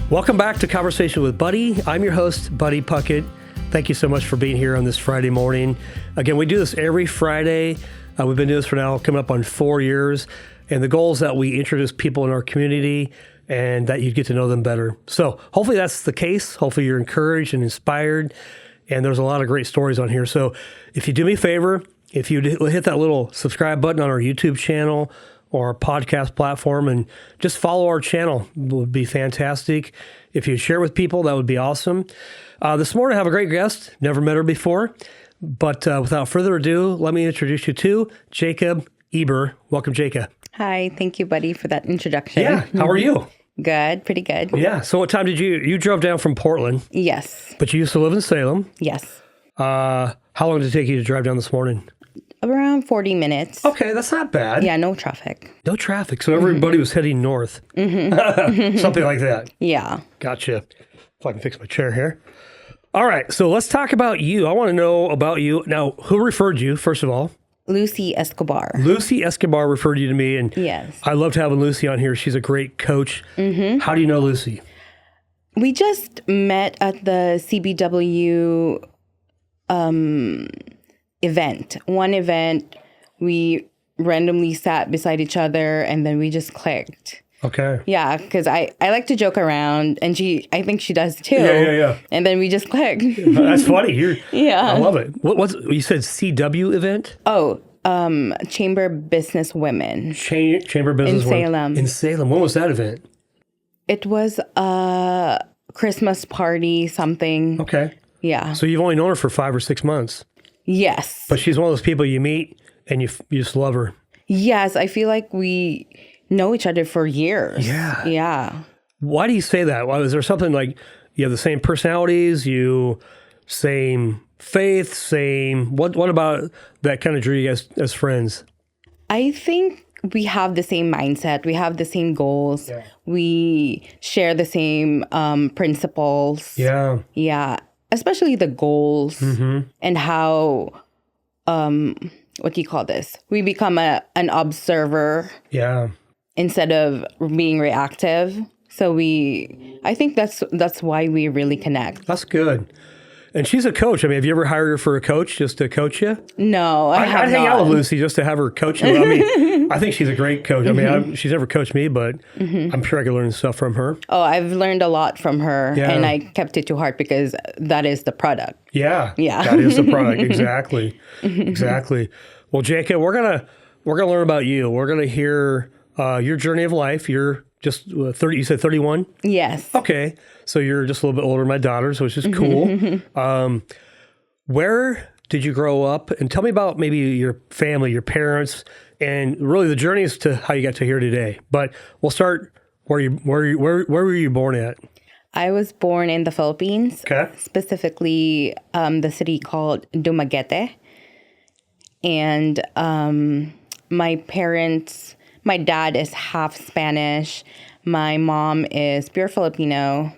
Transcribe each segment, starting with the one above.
Welcome back to Conversation with Buddy. I'm your host, Buddy Puckett. Thank you so much for being here on this Friday morning. Again, we do this every Friday. We've been doing this for now coming up on 4 years. And the goal is that we introduce people in our community and that you get to know them better. So hopefully that's the case. Hopefully you're encouraged and inspired. And there's a lot of great stories on here. So if you do me a favor, if you hit that little subscribe button on our YouTube channel or our podcast platform and just follow our channel, would be fantastic. If you share with people, that would be awesome. This morning I have a great guest. Never met her before. But without further ado, let me introduce you to Jaika Yber. Welcome, Jaika. Hi. Thank you, Buddy, for that introduction. Yeah. How are you? Good. Pretty good. Yeah. So what time did you drove down from Portland? Yes. But you used to live in Salem. Yes. How long did it take you to drive down this morning? Around 40 minutes. Okay, that's not bad. Yeah, no traffic. No traffic. So everybody was heading north. Something like that. Yeah. Gotcha. If I can fix my chair here. All right. So let's talk about you. I want to know about you. Now, who referred you, first of all? Lucy Escobar. Lucy Escobar referred you to me. And Yes. I loved having Lucy on here. She's a great coach. How do you know Lucy? We just met at the CBW event. One event, we randomly sat beside each other and then we just clicked. Okay. Yeah, because I like to joke around and I think she does too. Yeah. And then we just clicked. That's funny. Yeah. I love it. What's you said CW event? Oh, Chamber Business Women. Chamber Business In Salem. In Salem. When was that event? It was a Christmas party, something. Okay. Yeah. So you've only known her for 5 or 6 months. Yes. But she's one of those people you meet and you just love her. Yes, I feel like we know each other for years. Yeah. Yeah. Why do you say that? Well, is there something like you have the same personalities, same faith, what about that kind of drew you guys as friends? I think we have the same mindset. We have the same goals. Yeah. We share the same principles. Yeah. Yeah. Especially the goals and how, what do you call this? We become an observer. Yeah. Instead of being reactive. So I think that's why we really connect. That's good. And she's a coach. I mean, have you ever hired her for a coach just to coach you? No, I'd hang out with Lucy just to have her coach you. I mean, I think she's a great coach. I mean, she's never coached me, but I'm sure I could learn stuff from her. Oh, I've learned a lot from her, and I kept it to heart because that is the product. Yeah. Yeah. That is the product. Exactly. Exactly. Well, Jaika, we're gonna learn about you. We're gonna hear your journey of life. You're just 30. You said 31. Yes. Okay, so you're just a little bit older than my daughters, which is cool. Where did you grow up? And tell me about maybe your family, your parents, and really the journey as to how you got to here today. But we'll start where were you born at? I was born in the Philippines, Okay. specifically the city called Dumaguete. And my dad is half Spanish. My mom is pure Filipino.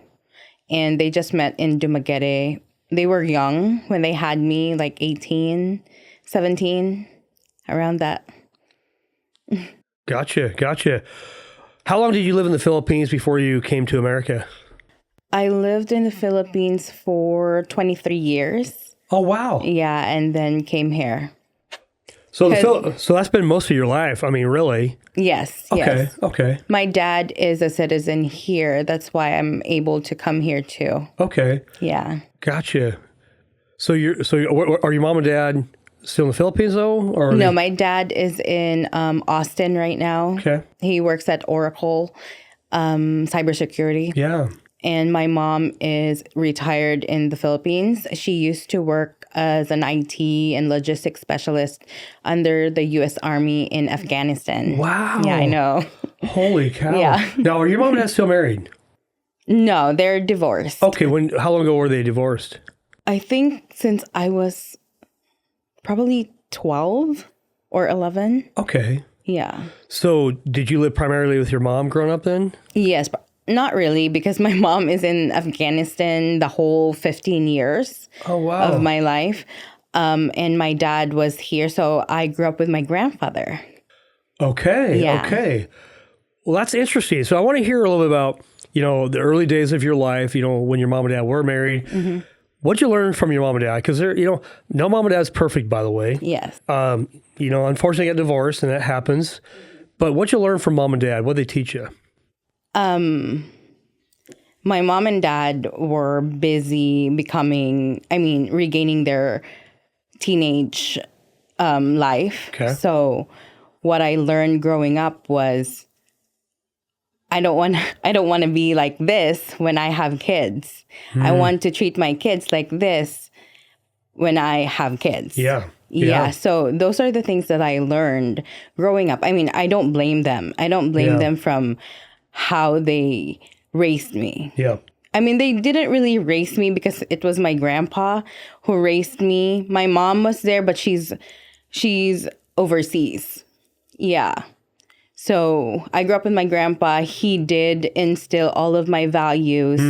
And they just met in Dumaguete. They were young when they had me, like 18, 17, around that. Gotcha. How long did you live in the Philippines before you came to America? I lived in the Philippines for 23 years. Oh, wow. Yeah, and then came here. So so that's been most of your life. I mean, really? Yes. Okay. My dad is a citizen here. That's why I'm able to come here too. Okay. Yeah. Gotcha. So are your mom and dad still in the Philippines though? Or No, my dad is in Austin right now. Okay. He works at Oracle cybersecurity. Yeah. And my mom is retired in the Philippines. She used to work as an IT and logistics specialist under the U.S. Army in Afghanistan. Wow. Yeah, I know. Holy cow. Yeah. Now, are your mom and dad still married? No, they're divorced. Okay. How long ago were they divorced? I think since I was probably 12 or 11. Okay. Yeah. So did you live primarily with your mom growing up then? Yes, but not really, because my mom is in Afghanistan the whole 15 years of my life. And my dad was here, so I grew up with my grandfather. Okay. Yeah. Okay. Well, that's interesting. So I want to hear a little bit about, the early days of your life, when your mom and dad were married. What'd you learn from your mom and dad? Because no mom and dad's perfect, by the way. Yes. Unfortunately got divorced and that happens. But what'd you learn from mom and dad? What'd they teach you? My mom and dad were busy regaining their teenage life. Okay. So what I learned growing up was I don't want to be like this when I have kids. I want to treat my kids like this when I have kids. Yeah. So those are the things that I learned growing up. I mean, I don't blame them. I don't blame them from how they raised me. Yeah. I mean, they didn't really raise me because it was my grandpa who raised me. My mom was there, but she's overseas. Yeah. So I grew up with my grandpa. He did instill all of my values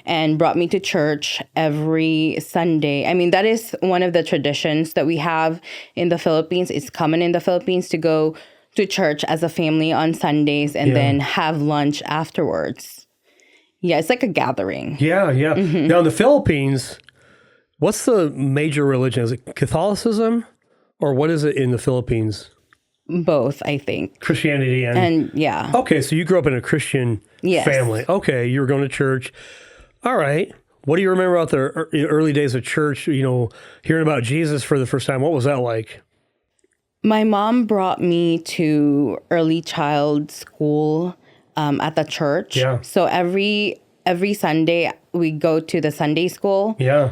and brought me to church every Sunday. I mean, that is one of the traditions that we have in the Philippines. It's common in the Philippines to go to church as a family on Sundays and then have lunch afterwards. Yeah, it's like a gathering. Yeah. Now, in the Philippines, what's the major religion? Is it Catholicism? Or what is it in the Philippines? Both, I think. Christianity and yeah. Okay, so you grew up in a Christian family. Okay, you were going to church. All right. What do you remember about the early days of church, hearing about Jesus for the first time? What was that like? My mom brought me to early child school at the church. Yeah. So every Sunday, we go to the Sunday school. Yeah.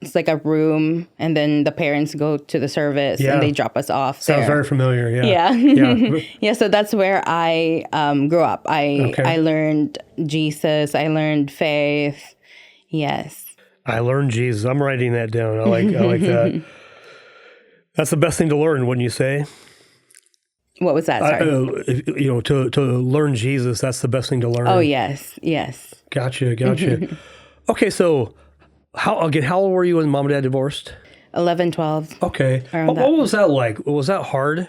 It's like a room, and then the parents go to the service and they drop us off. Sounds very familiar. Yeah. Yeah. So that's where I grew up. I learned Jesus. I learned faith. Yes. I learned Jesus. I'm writing that down. I like that. That's the best thing to learn, wouldn't you say? What was that? Sorry. To learn Jesus, that's the best thing to learn. Oh, yes. Gotcha. Okay, so how old were you when mom and dad divorced? 11, 12. Okay. What was that like? Was that hard?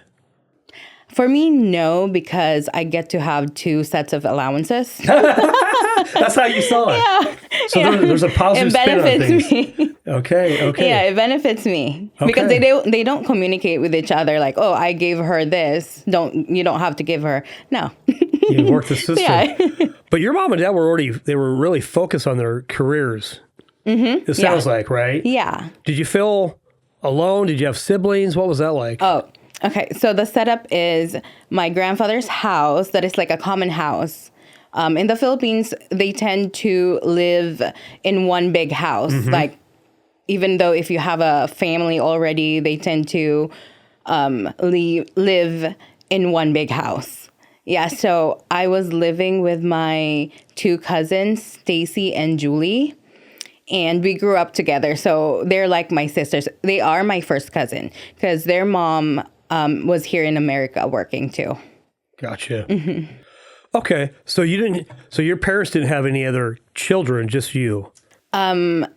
For me, no, because I get to have 2 sets of allowances. That's how you saw it. Yeah. So there's a positive spin on things. Me. Okay. Yeah, it benefits me because they don't communicate with each other like, oh, I gave her this. You don't have to give her. No. You work the system. Yeah. But your mom and dad were really focused on their careers. Mm-hmm. It sounds like, right? Yeah. Did you feel alone? Did you have siblings? What was that like? Oh, okay. So the setup is my grandfather's house that is like a common house. In the Philippines, they tend to live in one big house. Like, even though if you have a family already, they tend to live in one big house. Yeah, so I was living with my 2 cousins, Stacy and Julie. And we grew up together. So they're like my sisters. They are my first cousin because their mom was here in America working too. Gotcha. Okay. So your parents didn't have any other children, just you? Right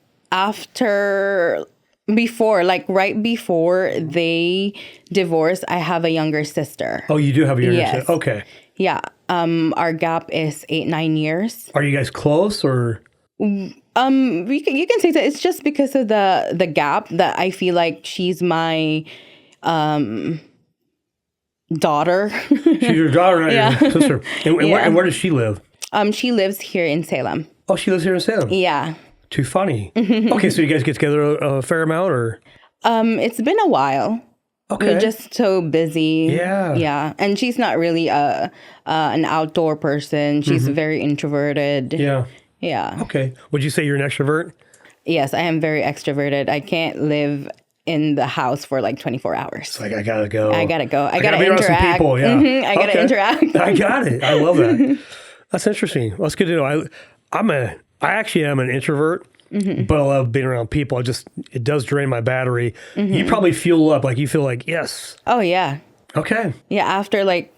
before they divorced, I have a younger sister. Oh, you do have a younger sister? Okay. Yeah. Our gap is 8-9 years. Are you guys close or? You can say that it's just because of the gap that I feel like she's my daughter. She's your daughter, not your sister. And where does she live? She lives here in Salem. Oh, she lives here in Salem. Yeah. Too funny. Okay, so you guys get together a fair amount, or? It's been a while. Okay. We're just so busy. Yeah. And she's not really an outdoor person. She's very introverted. Yeah. Okay. Would you say you're an extrovert? Yes, I am very extroverted. I can't live in the house for like 24 hours. It's like, I gotta go. I gotta be around some people, yeah. I gotta interact. I got it. I love that. That's interesting. Well, that's good to know. I actually am an introvert, but I love being around people. It does drain my battery. You probably fuel up, like you feel like, yes. Oh, yeah. Okay. Yeah, after like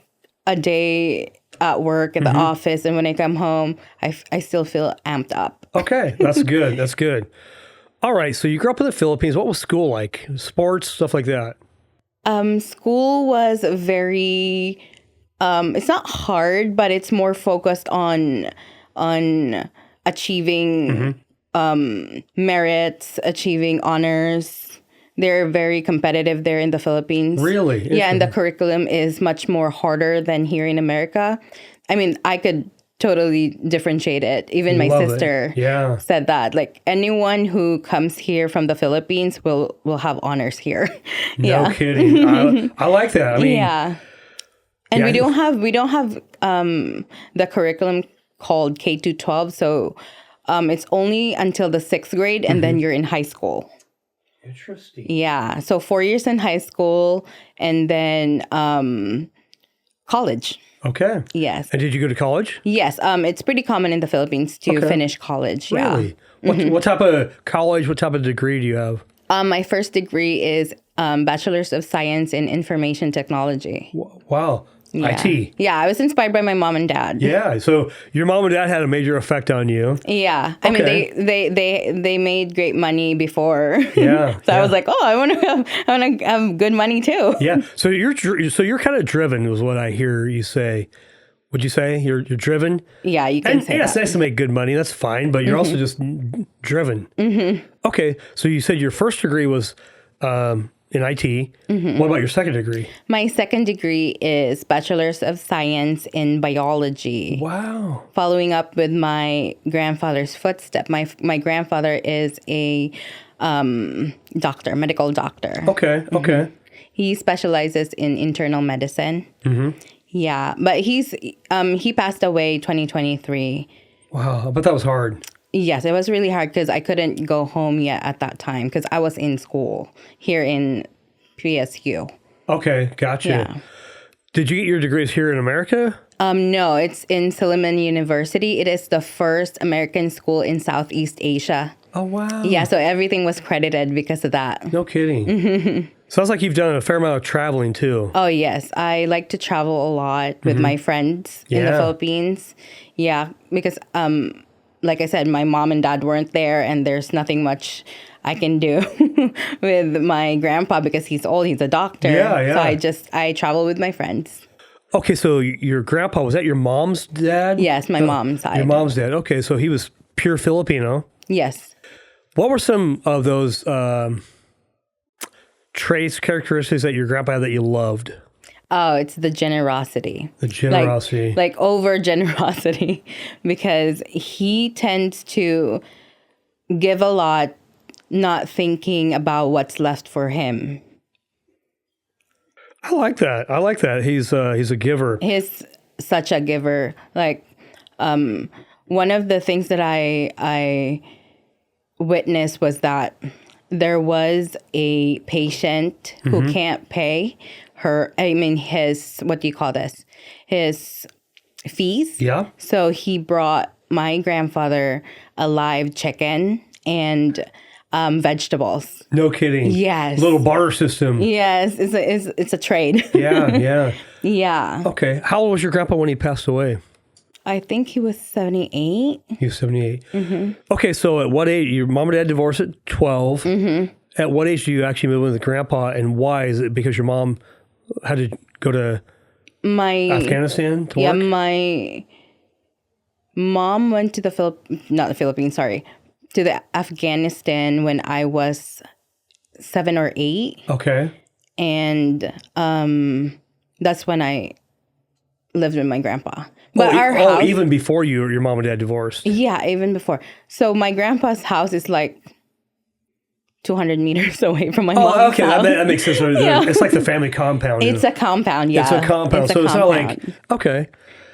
a day at work, at the office, and when I come home, I still feel amped up. Okay, that's good. That's good. All right, so you grew up in the Philippines. What was school like? Sports, stuff like that? School was very It's not hard, but it's more focused on achieving merits, achieving honors. They're very competitive there in the Philippines. Really? Yeah, and the curriculum is much more harder than here in America. I mean, I could totally differentiate it. Even my Love it. sister Yeah. said that. Like anyone who comes here from the Philippines will have honors here. No kidding. I like that. I mean, Yeah. And Yeah. we don't have the curriculum called K to 12, so it's only until the 6th grade and then you're in high school. Interesting. Yeah. So 4 years in high school and then college. Okay. Yes. And did you go to college? Yes. It's pretty common in the Philippines to finish college. Yeah. Really? What type of college, what type of degree do you have? My first degree is Bachelor's of Science in Information Technology. Wow. Yeah. IT. Yeah, I was inspired by my mom and dad. Yeah. So your mom and dad had a major effect on you. Yeah, I mean they made great money before. Yeah. So I was like, oh, I want to have good money too. Yeah. So you're kind of driven, was what I hear you say. Would you say you're driven? Yeah, you can And say yeah, it's that. nice to make good money. That's fine, but you're also just driven. Okay. So you said your first degree was in IT. What about your second degree? My second degree is Bachelor's of Science in Biology. Wow. Following up with my grandfather's footstep. My grandfather is a doctor, medical doctor. Okay. Okay. He specializes in internal medicine. Yeah, but he passed away 2023. Wow. But that was hard. Yes, it was really hard because I couldn't go home yet at that time because I was in school here in PSU. Okay. Gotcha. Yeah. Did you get your degrees here in America? No, it's in Silliman University. It is the first American school in Southeast Asia. Oh, wow. Yeah, so everything was credited because of that. No kidding. Sounds like you've done a fair amount of traveling too. Oh, yes. I like to travel a lot with my friends in the Yeah. Philippines. Yeah, because like I said, my mom and dad weren't there, and there's nothing much I can do with my grandpa because he's old. He's a doctor. Yeah, yeah. So I travel with my friends. Okay, so your grandpa, was that your mom's dad? Yes, my mom's side. Your mom's dad. Okay, so he was pure Filipino. Yes. What were some of those traits, characteristics that your grandpa had that you loved? Oh, it's the generosity. The generosity. Like over generosity, because he tends to give a lot, not thinking about what's left for him. I like that. I like that. He's a giver. He's such a giver. Like, one of the things that I witnessed was that there was a patient who can't pay his, what do you call this? His fees. Yeah. So he brought my grandfather a live chicken and vegetables. No kidding. Yes. Little barter system. Yes, it's a trade. Yeah, yeah. Yeah. Okay. How old was your grandpa when he passed away? I think he was 78. He was 78. Okay, so at what age? Your mom and dad divorced at 12. At what age do you actually move in with grandpa, and why? Is it because your mom had to go to Afghanistan to Yeah, work? my mom went to not the Philippines, sorry, to the Afghanistan when I was 7 or 8. Okay. And that's when I lived with my grandpa. But our house, even before your mom and dad divorced. yeah, even before. So my grandpa's house is like 200 meters away from my mom's Oh, okay. house. That makes sense. It's like the family compound. It's a compound, yeah. It's a compound. So it's not like, okay.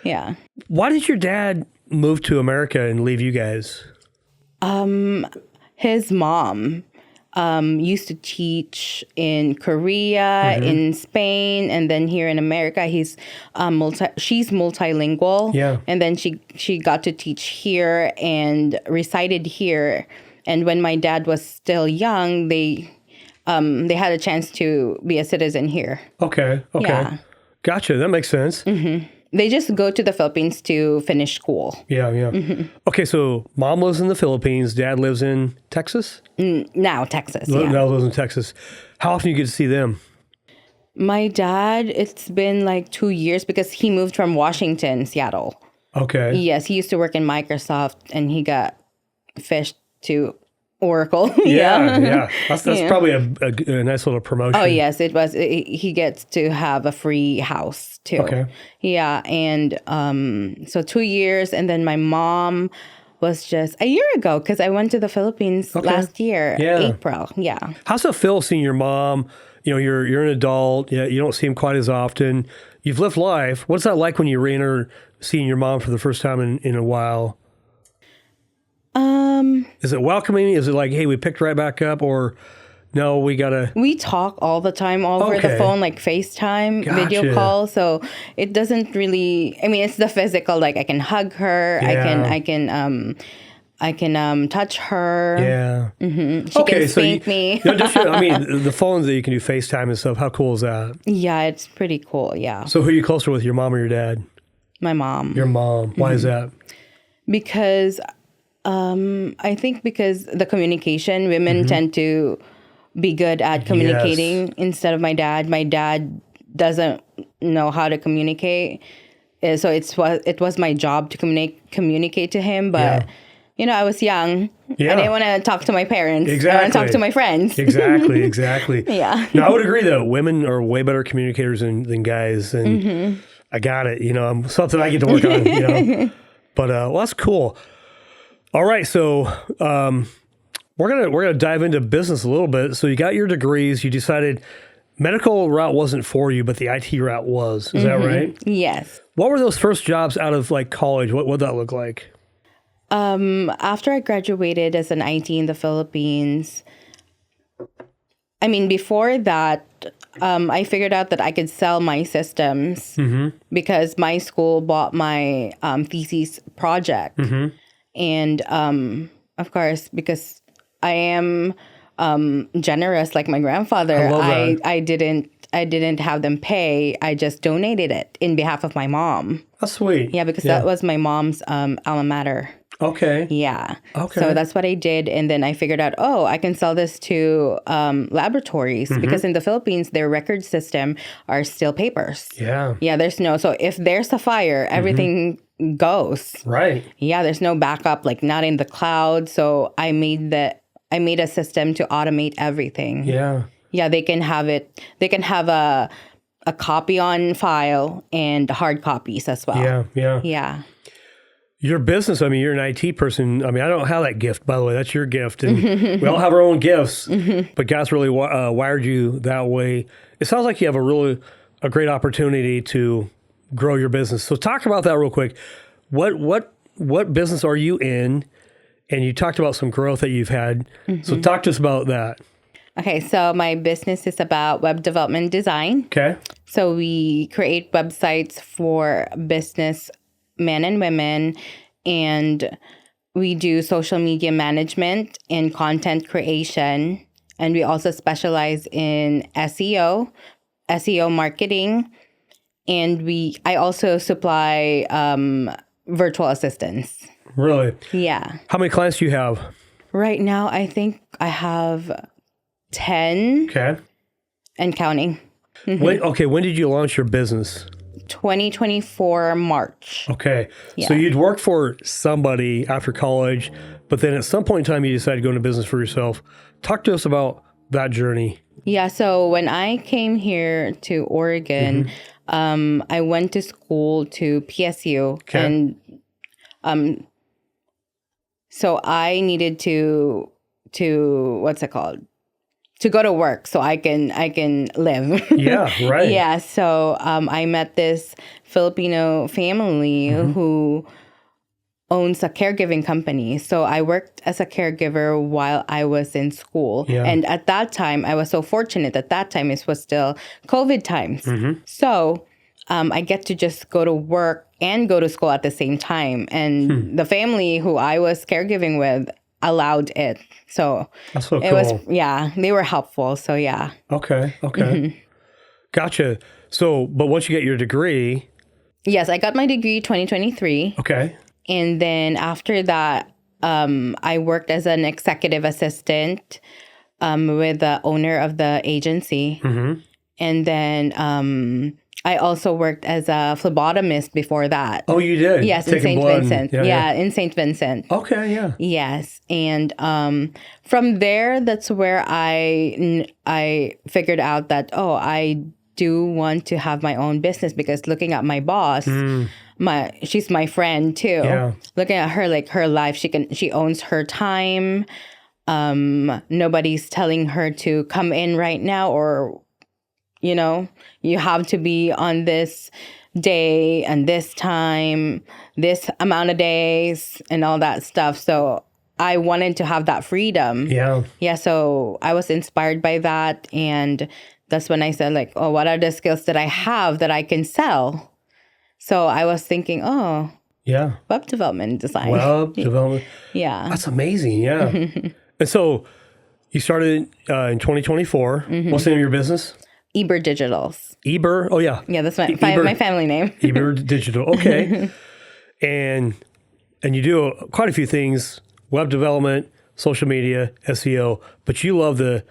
Yeah. Why did your dad move to America and leave you guys? His mom used to teach in Korea, in Spain, and then here in America. She's multilingual. Yeah. And then she got to teach here and resided here. And when my dad was still young, they had a chance to be a citizen here. Okay. Yeah. Gotcha. That makes sense. They just go to the Philippines to finish school. Yeah. Okay, so mom lives in the Philippines. Dad lives in Texas? Now Texas. Yeah. Now lives in Texas. How often do you get to see them? My dad, it's been like 2 years because he moved from Washington, Seattle. Okay. Yes, he used to work in Microsoft and he got fished to Oracle. Yeah. That's Yeah. probably a nice little promotion. Oh, yes, it was. He gets to have a free house too. Okay. Yeah. And so 2 years. And then my mom was just a year ago because I went to the Philippines last year, April. Yeah. How's it feel seeing your mom? You're an adult. Yeah, you don't see him quite as often. You've lived life. What's that like when you re-enter seeing your mom for the first time in a while? Is it welcoming? Is it like, hey, we picked right back up, or no, we gotta? We talk all the time over the phone, like FaceTime, video call. So it doesn't really. I mean, it's the physical. Like I can hug her. Yeah. I can touch her. Yeah. Mm-hmm. She can spank me. I mean, the phones that you can do FaceTime and stuff. How cool is that? Yeah, it's pretty cool. Yeah. So who are you closer with, your mom or your dad? My mom. Your mom. Why is that? Because I think because the communication, women tend to be good at communicating instead of my dad. My dad doesn't know how to communicate. So it was my job to communicate to him. But, I was young. Yeah. I didn't want to talk to my parents. Exactly. I want to talk to my friends. Exactly. Yeah. No, I would agree that women are way better communicators than guys. And I got it. Something I get to work on, But, well, that's cool. All right, so we're gonna dive into business a little bit. So you got your degrees. You decided medical route wasn't for you, but the IT route was. Is that right? Yes. What were those first jobs out of like college? What would that look like? After I graduated as an IT in the Philippines, I mean, before that, I figured out that I could sell my systems because my school bought my thesis project. And of course, because I am generous like my grandfather, I didn't have them pay. I just donated it in behalf of my mom. That's sweet. Yeah, because that was my mom's alma mater. Okay. Yeah. Okay. So that's what I did. And then I figured out, I can sell this to laboratories because in the Philippines, their record system are still papers. Yeah. Yeah, so if there's a fire, everything goes. Right. Yeah, there's no backup, like not in the cloud. So I made a system to automate everything. Yeah. Yeah, they can have a copy on file and hard copies as well. Yeah. Your business, I mean, you're an IT person. I mean, I don't have that gift, by the way. That's your gift. And we all have our own gifts, but God's really wired you that way. It sounds like you have a great opportunity to grow your business. So talk about that real quick. What business are you in? And you talked about some growth that you've had. So talk to us about that. Okay, so my business is about web development design. Okay. So we create websites for business men and women, and we do social media management and content creation. And we also specialize in SEO marketing, and I also supply virtual assistants. Really? Yeah. How many clients do you have? Right now, I think I have 10. Okay. And counting. When did you launch your business? 2024 March. Okay. Yeah. So you'd work for somebody after college, but then at some point in time you decided to go into business for yourself. Talk to us about that journey. Yeah. So when I came here to Oregon, I went to school to PSU. Okay. And so I needed to what's it called? To go to work so I can live. Yeah, right. Yeah. So I met this Filipino family who owns a caregiving company. So I worked as a caregiver while I was in school. Yeah. And at that time, I was so fortunate. At that time, it was still COVID times. So I get to just go to work and go to school at the same time. And the family who I was caregiving with allowed it. So that's so cool. It was, they were helpful. So yeah. Okay. Gotcha. So, but once you get your degree. Yes, I got my degree 2023. Okay. And then after that, I worked as an executive assistant with the owner of the agency. And then I also worked as a phlebotomist before that. Oh, you did? Yes, in Taking St. blood Vincent. Yeah, in St. Vincent. Okay, yeah. Yes. And from there, that's where I figured out that, I do want to have my own business, because looking at my boss, she's my friend too. Yeah. Looking at her, like her life, she owns her time. Nobody's telling her to come in right now, or you have to be on this day and this time, this amount of days, and all that stuff. So I wanted to have that freedom. Yeah. Yeah. So I was inspired by that. And that's when I said, like, what are the skills that I have that I can sell? So I was thinking, web development design. Web development. Yeah. That's amazing. Yeah. And so you started in 2024. What's the name of your business? Yber Digitals. Yber? Oh, yeah. Yeah, that's my Yber, my family name. Yber Digital. Okay. and you do quite a few things: web development, social media, SEO. But you love the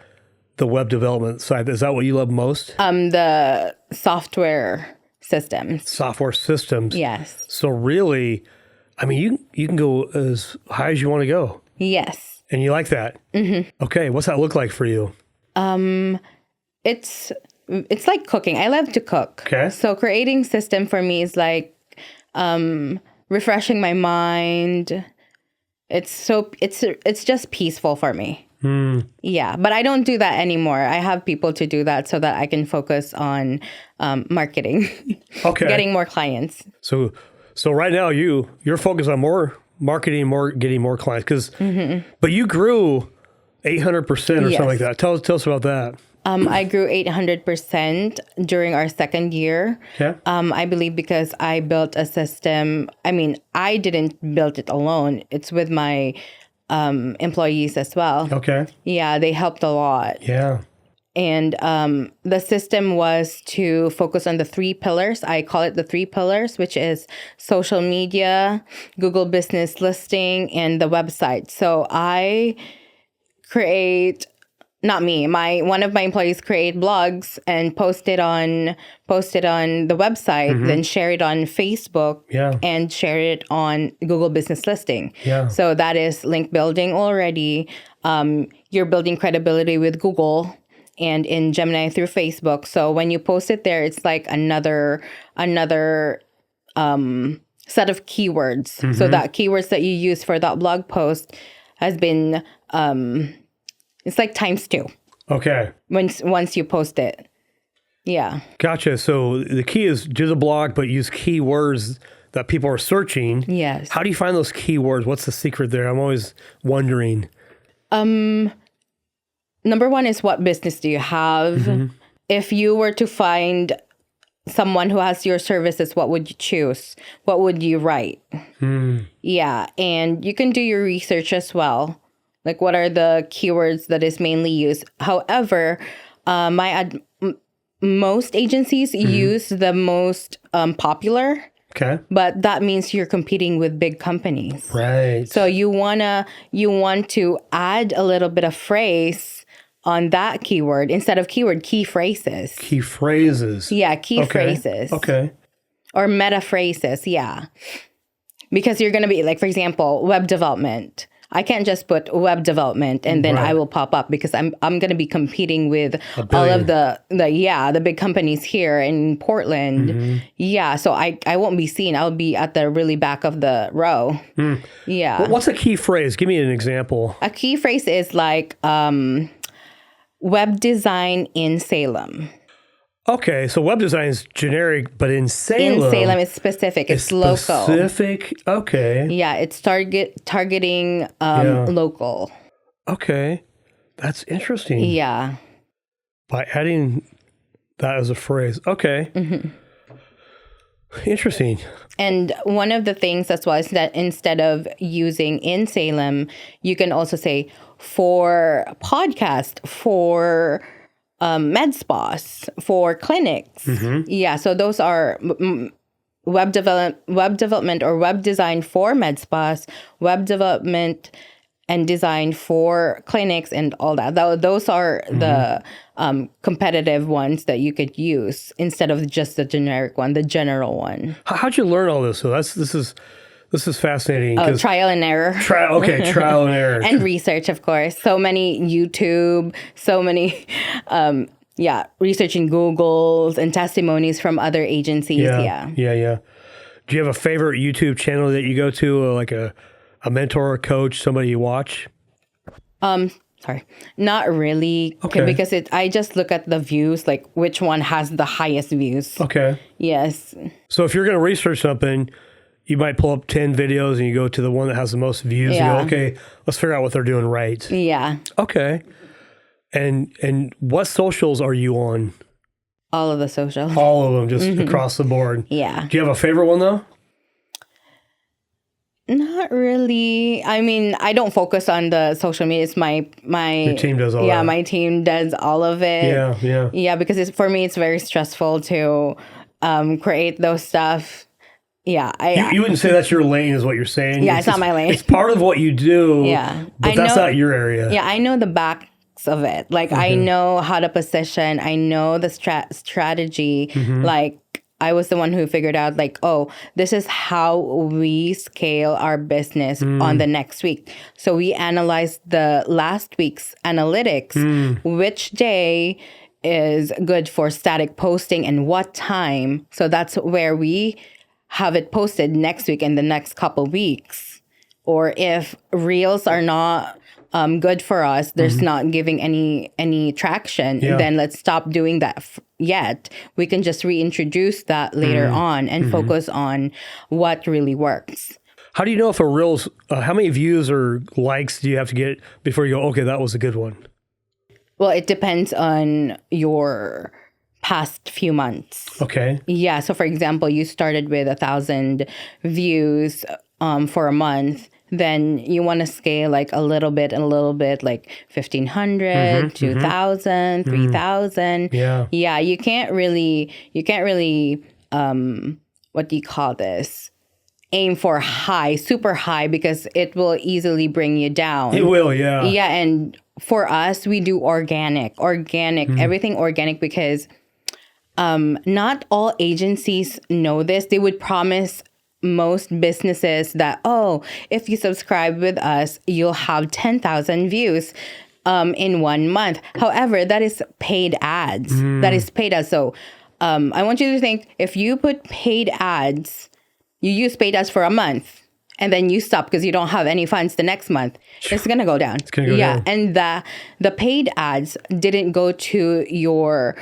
web development side. Is that what you love most? The software systems. Software systems. Yes. So really, I mean, you can go as high as you want to go. Yes. And you like that? Okay. What's that look like for you? It's like cooking. I love to cook. Okay. So creating system for me is like refreshing my mind. It's just peaceful for me. Yeah, but I don't do that anymore. I have people to do that so that I can focus on marketing. Okay. Getting more clients. So right now you're focused on more marketing, getting more clients, but you grew 800% or something like that. Tell us about that. I grew 800% during our second year. Okay. I believe because I built a system. I mean, I didn't build it alone. It's with my employees as well. Okay. Yeah, they helped a lot. Yeah. And the system was to focus on the 3 pillars. I call it the 3 pillars, which is social media, Google Business Listing, and the website. So I create... Not me. One of my employees create blogs and post it on the website, then share it on Facebook, and share it on Google Business Listing. Yeah. So that is link building already. You're building credibility with Google and in Gemini through Facebook. So when you post it there, it's like another set of keywords. So that keywords that you use for that blog post has been it's like times 2. Okay. Once you post it. Yeah. Gotcha. So the key is do the blog, but use keywords that people are searching. Yes. How do you find those keywords? What's the secret there? I'm always wondering. Number 1 is, what business do you have? If you were to find someone who has your services, what would you choose? What would you write? Yeah. And you can do your research as well. Like, what are the keywords that is mainly used? However, most agencies use the most popular. Okay. But that means you're competing with big companies. Right. So you want to add a little bit of phrase on that keyword instead of keyword, key phrases. Key phrases. Yeah, key phrases. Okay. Or meta phrases, yeah. Because you're going to be, like, for example, web development. I can't just put web development and then I will pop up, because I'm going to be competing with all of the big companies here in Portland. Yeah, so I won't be seen. I'll be at the really back of the row. Yeah. Well, what's a key phrase? Give me an example. A key phrase is like web design in Salem. Okay, so web design is generic, but in Salem. In Salem, it's specific. It's local. Specific. Okay. Yeah, it's targeting local. Okay, that's interesting. Yeah. By adding that as a phrase. Okay. Interesting. And one of the things as well is that instead of using in Salem, you can also say for podcast, for med spas, for clinics. Yeah, so those are web development or web design for med spas, web development and designed for clinics and all that. Those are the competitive ones that you could use instead of just the generic one, the general one. How'd you learn all this? So this is fascinating. Trial and error. Trial and error. And research, of course. So many YouTube, so many, researching Googles and testimonies from other agencies. Yeah. Do you have a favorite YouTube channel that you go to, like a mentor, a coach, somebody you watch? Sorry, not really. Okay. Because I just look at the views, like which one has the highest views. Okay. Yes. So if you're going to research something, you might pull up 10 videos and you go to the one that has the most views and go, okay, let's figure out what they're doing right. Yeah. Okay. And what socials are you on? All of the socials. All of them, just across the board. Yeah. Do you have a favorite one though? Not really. I mean, I don't focus on the social media. It's my Your team does all that. Yeah, my team does all of it. Yeah. Yeah, because for me, it's very stressful to create those stuff. Yeah. You wouldn't say that's your lane, is what you're saying? Yeah, it's not my lane. It's part of what you do. Yeah. But that's not your area. Yeah, I know the backs of it. Like, I know how to position. I know the strategy. Like, I was the one who figured out, like, oh, this is how we scale our business on the next week. So we analyzed the last week's analytics, which day is good for static posting and what time. So that's where we have it posted next week and the next couple weeks. Or if reels are not good for us, there's not giving any traction, then let's stop doing that yet. We can just reintroduce that later on and focus on what really works. How do you know if a reel's, how many views or likes do you have to get before you go, okay, that was a good one? Well, it depends on your past few months. Okay. Yeah. So for example, you started with 1,000 views for a month. Then you want to scale like a little bit, like 1,500, 2,000, 3,000. Yeah. Yeah. You can't really, what do you call this? Aim for high, super high, because it will easily bring you down. It will, yeah. Yeah. And for us, we do organic, everything organic, because not all agencies know this. They would promise most businesses that, oh, if you subscribe with us, you'll have 10,000 views in 1 month. However, that is paid ads. That is paid ads. So I want you to think, if you put paid ads, you use paid ads for a month, and then you stop because you don't have any funds the next month, it's going to go down. It's going to go down. And the paid ads didn't go to your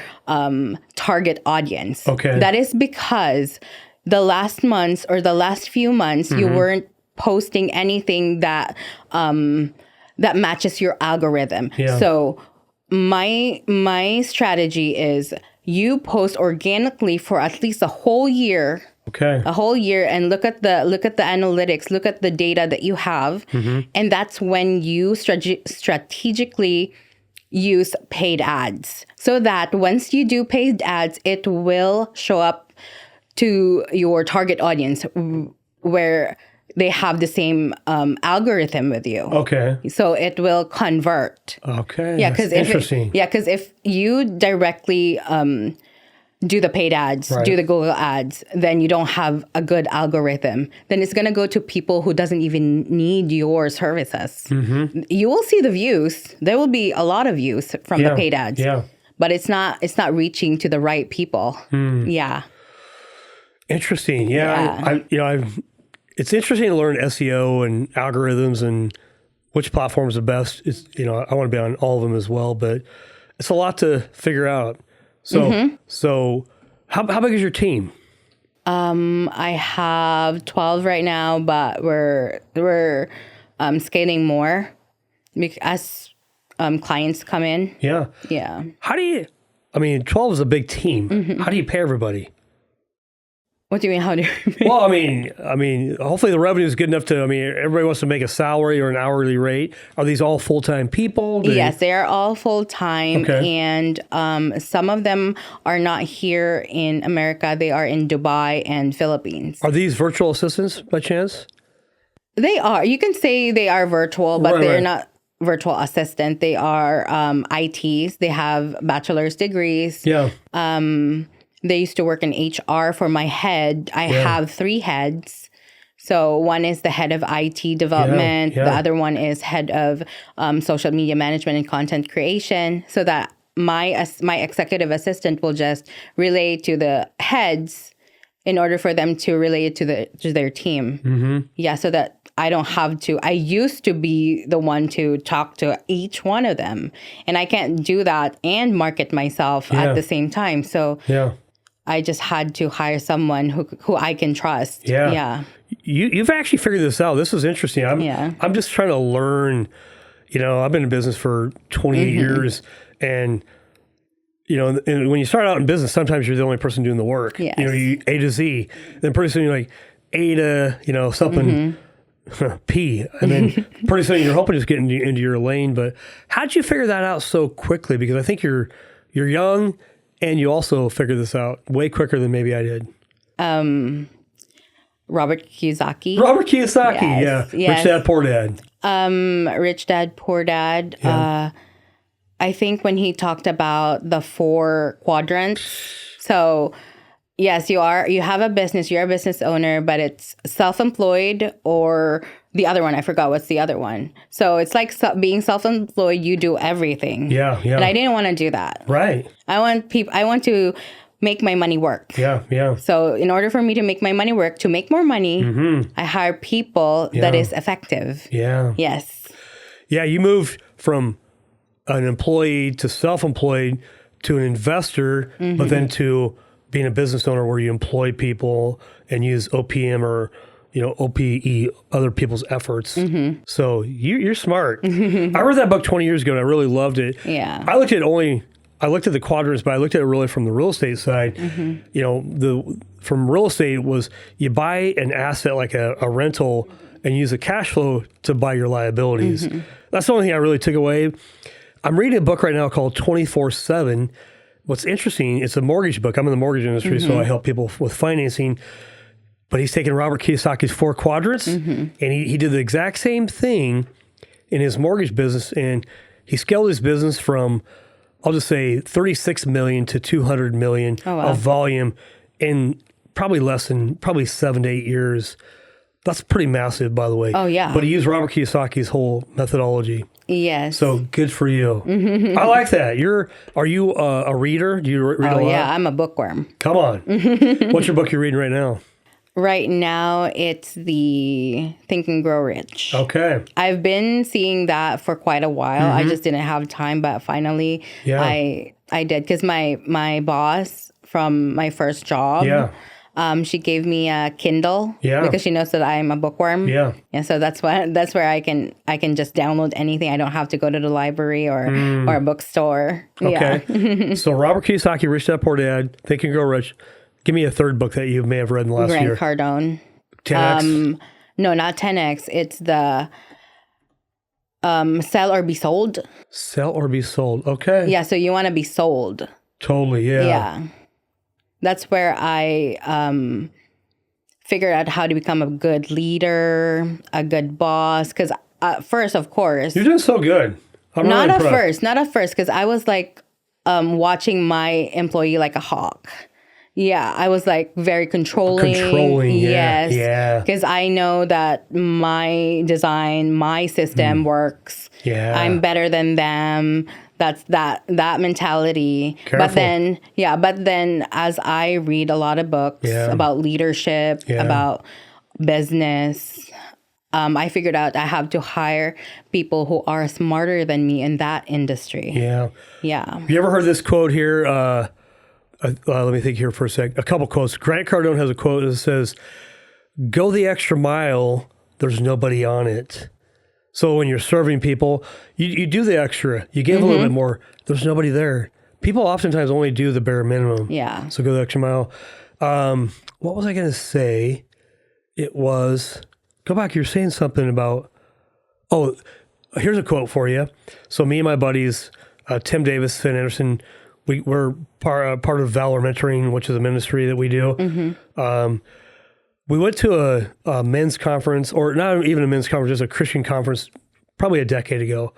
target audience. Okay. That is because the last months or the last few months, you weren't posting anything that that matches your algorithm. Yeah. So my strategy is you post organically for at least a whole year. Okay. A whole year, and look at the analytics, look at the data that you have, and that's when you strategically use paid ads, so that once you do paid ads, it will show up to your target audience where they have the same algorithm with you. Okay. So it will convert. Okay. Yeah, because if you directly do the paid ads, do the Google ads, then you don't have a good algorithm. Then it's going to go to people who doesn't even need your services. You will see the views. There will be a lot of views from the paid ads. Yeah. But it's not reaching to the right people. Yeah. Interesting. Yeah. It's interesting to learn SEO and algorithms and which platform is the best. It's, I want to be on all of them as well, but it's a lot to figure out. So how big is your team? I have 12 right now, but we're scaling more as clients come in. Yeah. Yeah. 12 is a big team. How do you pay everybody? What do you mean? How do you pay? Well, hopefully the revenue is good enough to, everybody wants to make a salary or an hourly rate. Are these all full-time people? Yes, they are all full-time. Okay. And some of them are not here in America. They are in Dubai and Philippines. Are these virtual assistants by chance? They are. You can say they are virtual, but they're not virtual assistant. They are ITs. They have bachelor's degrees. Yeah. They used to work in HR. For my head, I have 3 heads. So one is the head of IT development. The other one is head of social media management and content creation. So that my executive assistant will just relay to the heads in order for them to relay it to their team. Mm-hmm. Yeah, so that I don't have to. I used to be the one to talk to each one of them, and I can't do that and market myself at the same time. So I just had to hire someone who I can trust. Yeah. You've actually figured this out. This is interesting. I'm just trying to learn. I've been in business for 28 years, and and when you start out in business, sometimes you're the only person doing the work. Yes. You A to Z. Then pretty soon you're like A to something P, and then pretty soon you're hoping to just get into your lane. But how'd you figure that out so quickly? Because I think you're young, and you also figured this out way quicker than maybe I did. Robert Kyosaki. Yes. Rich Dad, Poor Dad. Rich Dad, Poor Dad. Yeah. I think when he talked about the 4 quadrants. So, yes, you have a business, you're a business owner, but it's self-employed, or the other one, I forgot what's the other one. So it's like being self-employed, you do everything. Yeah. And I didn't want to do that. Right. I want to make my money work. Yeah. So in order for me to make my money work, to make more money, I hire people that is effective. Yeah. Yes. Yeah, you moved from an employee to self-employed to an investor, but then to being a business owner where you employ people and use OPM or OPE, other people's efforts. So you're smart. I read that book 20 years ago and I really loved it. Yeah. I looked at the quadrants, but I looked at it really from the real estate side. From real estate was you buy an asset like a rental and use the cash flow to buy your liabilities. That's the only thing I really took away. I'm reading a book right now called 24/7. What's interesting, it's a mortgage book. I'm in the mortgage industry, so I help people with financing. But he's taken Robert Kiyosaki's 4 quadrants, and he did the exact same thing in his mortgage business, and he scaled his business from, I'll just say, 36 million to 200 million of volume in probably 7 to 8 years. That's pretty massive, by the way. Oh, yeah. But he used Robert Kiyosaki's whole methodology. Yes. So good for you. I like that. Are you a reader? Do you read a lot? Oh, yeah. I'm a bookworm. Come on. What's your book you're reading right now? Right now, it's the Think and Grow Rich. Okay. I've been seeing that for quite a while. I just didn't have time, but finally I did. Because my boss from my first job, she gave me a Kindle because she knows that I'm a bookworm. Yeah. And so that's where I can just download anything. I don't have to go to the library or a bookstore. Okay. Yeah. So Robert Kiyosaki, Rich Dad Poor Dad, Think and Grow Rich. Give me a third book that you may have read in the last year. Cardone. 10X? No, not 10X. It's the Sell or Be Sold. Sell or Be Sold. Okay. Yeah, so you want to be sold. Totally, yeah. Yeah. That's where I figured out how to become a good leader, a good boss. Because first, of course. You're doing so good. Not at first, because I was like watching my employee like a hawk. Yeah, I was like very controlling. Yes. Yeah. Because I know that my design, my system works. Yeah. I'm better than them. That's that mentality. Careful. But then as I read a lot of books about leadership, about business, I figured out I have to hire people who are smarter than me in that industry. Yeah. Yeah. You ever heard this quote here? Let me think here for a sec. A couple quotes. Grant Cardone has a quote that says, "Go the extra mile, there's nobody on it." So when you're serving people, you do the extra. You give a little bit more. There's nobody there. People oftentimes only do the bare minimum. Yeah. So go the extra mile. What was I going to say? It was, go back. You're saying something about, here's a quote for you. So me and my buddies, Tim Davis, Finn Anderson, we're part of Valor Mentoring, which is a ministry that we do. we went to a men's conference, or not even a men's conference, just a Christian conference, probably a decade ago.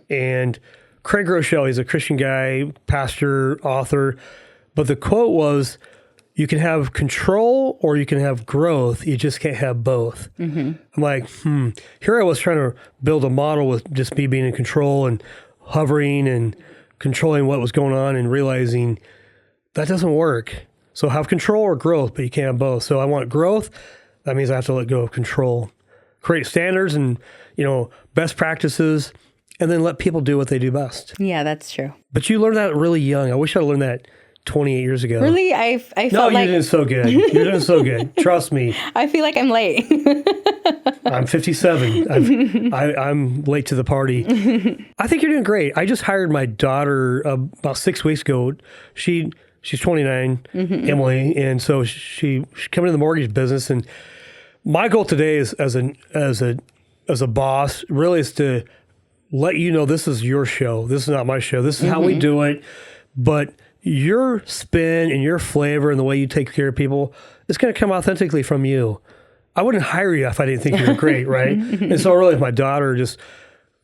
And Craig Rochelle, he's a Christian guy, pastor, author. But the quote was, you can have control or you can have growth. You just can't have both. I'm like, Here I was trying to build a model with just me being in control and hovering and controlling what was going on and realizing that doesn't work. So have control or growth, but you can't have both. So I want growth. That means I have to let go of control. Create standards and, best practices, and then let people do what they do best. Yeah, that's true. But you learned that really young. I wish I learned that 28 years ago. Really? I felt No, like... you're doing so good. You're doing so good. Trust me. I feel like I'm late. I'm 57. I'm late to the party. I think you're doing great. I just hired my daughter about 6 weeks ago. She's 29, Emily, and so she's coming to the mortgage business. And my goal today is as a boss really is to let you know this is your show. This is not my show. This is how we do it. But your spin and your flavor and the way you take care of people is going to come authentically from you. I wouldn't hire you if I didn't think you were great, right? And so really, my daughter just,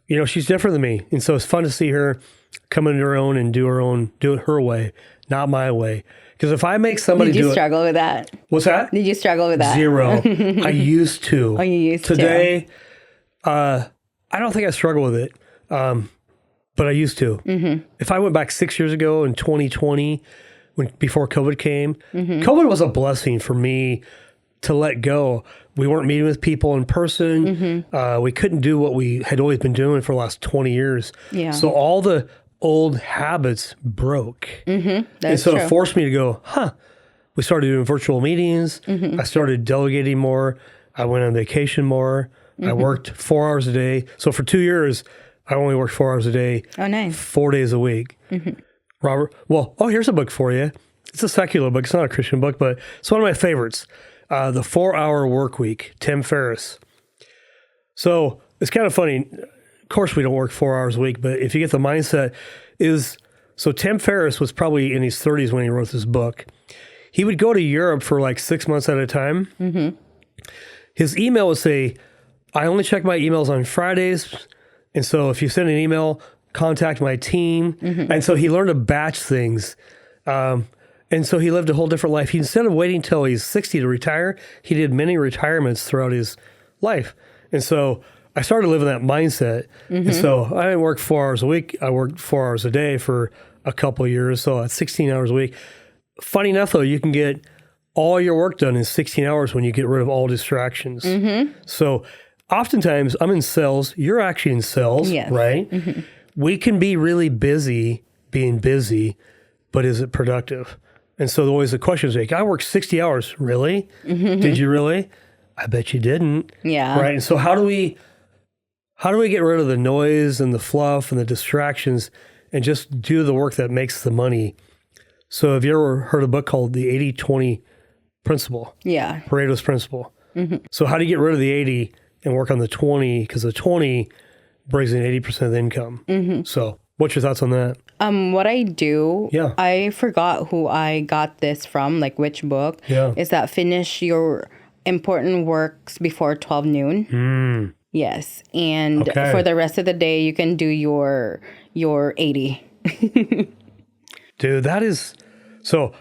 she's different than me. And so it's fun to see her come into her own and do it her way, not my way. Because if I make somebody Did you struggle with that? What's that? Did you struggle with that? 0. I used to. Oh, you used to. Today, I don't think I struggle with it. But I used to. If I went back 6 years ago in 2020, before COVID came, COVID was a blessing for me to let go. We weren't meeting with people in person. We couldn't do what we had always been doing for the last 20 years. Yeah. So all the old habits broke. And so true. it forced me to go, we started doing virtual meetings. I started delegating more. I went on vacation more. I worked 4 hours a day. So for 2 years, I only worked 4 hours a day. Oh, nice. 4 days a week. Robert, here's a book for you. It's a secular book. It's not a Christian book, but it's one of my favorites. The 4-Hour Work Week, Tim Ferriss. So it's kind of funny. Of course, we don't work 4 hours a week, but if you get the mindset so Tim Ferriss was probably in his 30s when he wrote this book. He would go to Europe for like 6 months at a time. His email would say, I only check my emails on Fridays. And so if you send an email, contact my team. And so he learned to batch things. And so he lived a whole different life. Instead of waiting till he's 60 to retire, he did many retirements throughout his life. And so I started living that mindset. And so I didn't work 4 hours a week. I worked 4 hours a day for a couple of years. So that's 16 hours a week. Funny enough, though, you can get all your work done in 16 hours when you get rid of all distractions. So oftentimes, I'm in sales. You're actually in sales, right? We can be really busy being busy, but is it productive? And so always the question is like, I worked 60 hours. Really? Did you really? I bet you didn't. Yeah. Right. And so how do we get rid of the noise and the fluff and the distractions and just do the work that makes the money? So have you ever heard a book called the 80-20 principle? Yeah. Pareto's principle. So how do you get rid of the 80 and work on the 20? Because the 20 brings in 80% of the income. So what's your thoughts on that? What I do, I forgot who I got this from, like which book, is that finish your important works before 12 noon. Yes. And for the rest of the day, you can do your 80. Dude, that is, so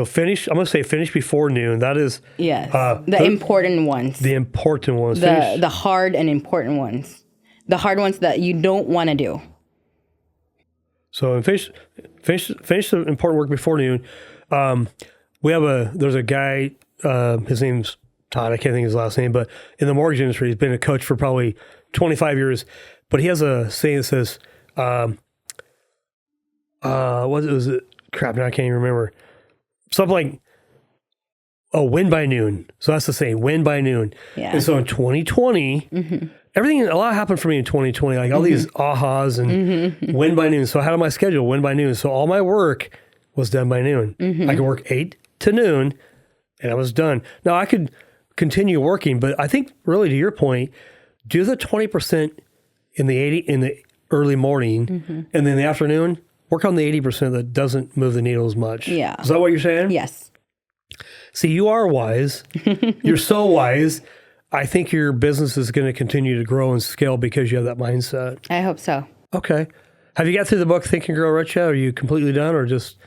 finish, I'm going to say finish before noon. That is. Yes. The important ones. The important ones. The hard and important ones. The hard ones that you don't want to do. So finish the important work before noon. There's a guy, his name's Todd, I can't think of his last name, but in the mortgage industry, he's been a coach for probably 25 years. But he has a saying that says, what was it? Crap, now I can't even remember. Something like, win by noon. So that's the saying, win by noon. Yeah. And so in 2020, a lot happened for me in 2020, like all these ahas and win by noon. So I had on my schedule, win by noon. So all my work was done by noon. I could work 8 to noon and I was done. Now I could continue working, but I think really to your point, do the 20% in the early morning and then the afternoon, work on the 80% that doesn't move the needle as much. Yeah. Is that what you're saying? Yes. See, you are wise. You're so wise. I think your business is going to continue to grow and scale because you have that mindset. I hope so. Okay. Have you got through the book Think and Grow Rich yet? Are you completely done or just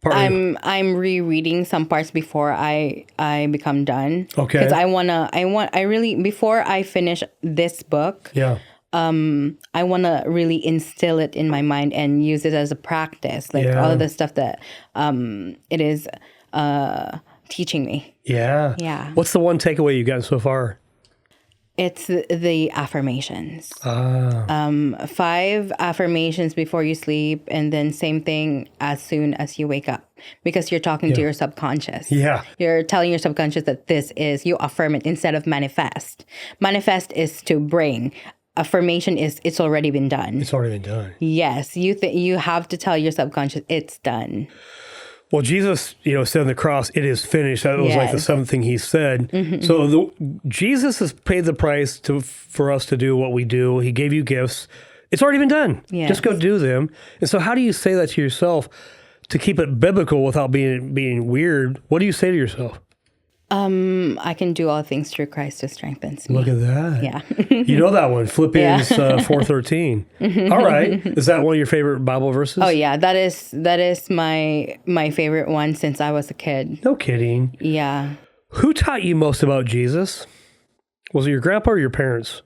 partly? I'm rereading some parts before I become done. Okay. Because before I finish this book, Yeah. I want to really instill it in my mind and use it as a practice, like Yeah. all of the stuff that it is teaching me. Yeah. Yeah. What's the one takeaway you've gotten so far? It's the affirmations. 5 affirmations before you sleep, and then same thing as soon as you wake up, because you're talking to your subconscious. Yeah. You're telling your subconscious that you affirm it instead of manifest. Manifest is to bring. Affirmation is it's already been done. It's already been done. Yes, you have to tell your subconscious it's done. Well, Jesus, said on the cross, it is finished. That was like the Yes. seventh thing he said. So Jesus has paid the price for us to do what we do. He gave you gifts. It's already been done. Yes. Just go do them. And so how do you say that to yourself to keep it biblical without being weird? What do you say to yourself? I can do all things through Christ who strengthens me. Look at that. Yeah. You know that one, Philippians 4:13. All right. Is that one of your favorite Bible verses? Oh yeah, that is my favorite one since I was a kid. No kidding. Yeah. Who taught you most about Jesus? Was it your grandpa or your parents?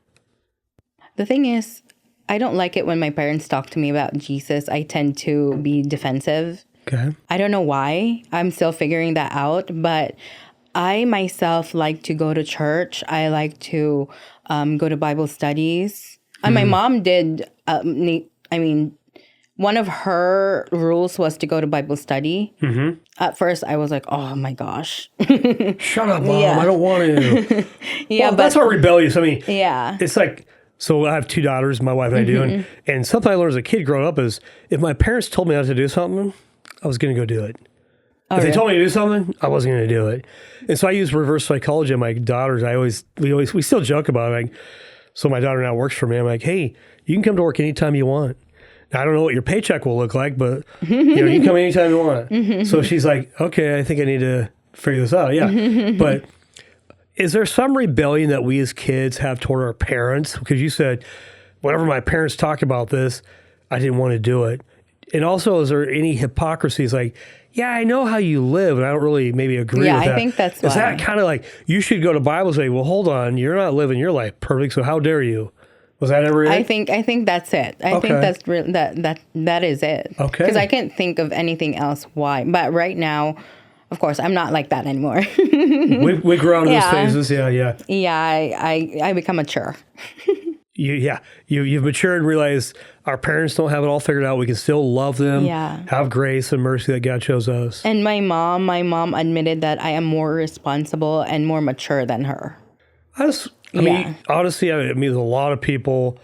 The thing is, I don't like it when my parents talk to me about Jesus. I tend to be defensive. Okay. I don't know why. I'm still figuring that out, but I myself like to go to church. I like to go to Bible studies. And my mom did, one of her rules was to go to Bible study. Mm-hmm. At first, I was like, oh my gosh. Shut up, Mom. Yeah. I don't want to. Yeah, Well, that's not rebellious. I mean, yeah. it's like, so I have 2 daughters, my wife and I do. And something I learned as a kid growing up is if my parents told me not to do something, I was going to go do it. If they told me to do something, I wasn't going to do it. And so I use reverse psychology on my daughters. We still joke about it. So my daughter now works for me. I'm like, hey, you can come to work anytime you want. Now, I don't know what your paycheck will look like, but you can come anytime you want. So she's like, okay, I think I need to figure this out. Yeah. But is there some rebellion that we as kids have toward our parents? Because you said, whenever my parents talk about this, I didn't want to do it. And also, is there any hypocrisies like, yeah, I know how you live, and I don't really maybe agree with that. Yeah, I think that's why. Is that kind of like, you should go to Bible and say, well, hold on, you're not living your life perfect, so how dare you? Was that ever it? I think that's it. I think that's that is it. Okay. Because I can't think of anything else why. But right now, of course, I'm not like that anymore. we grow out of those phases, yeah. Yeah, I become mature. You've matured and realized our parents don't have it all figured out. We can still love them, have grace and mercy that God shows us. And my mom admitted that I am more responsible and more mature than her. Mean, honestly, there's a lot of people,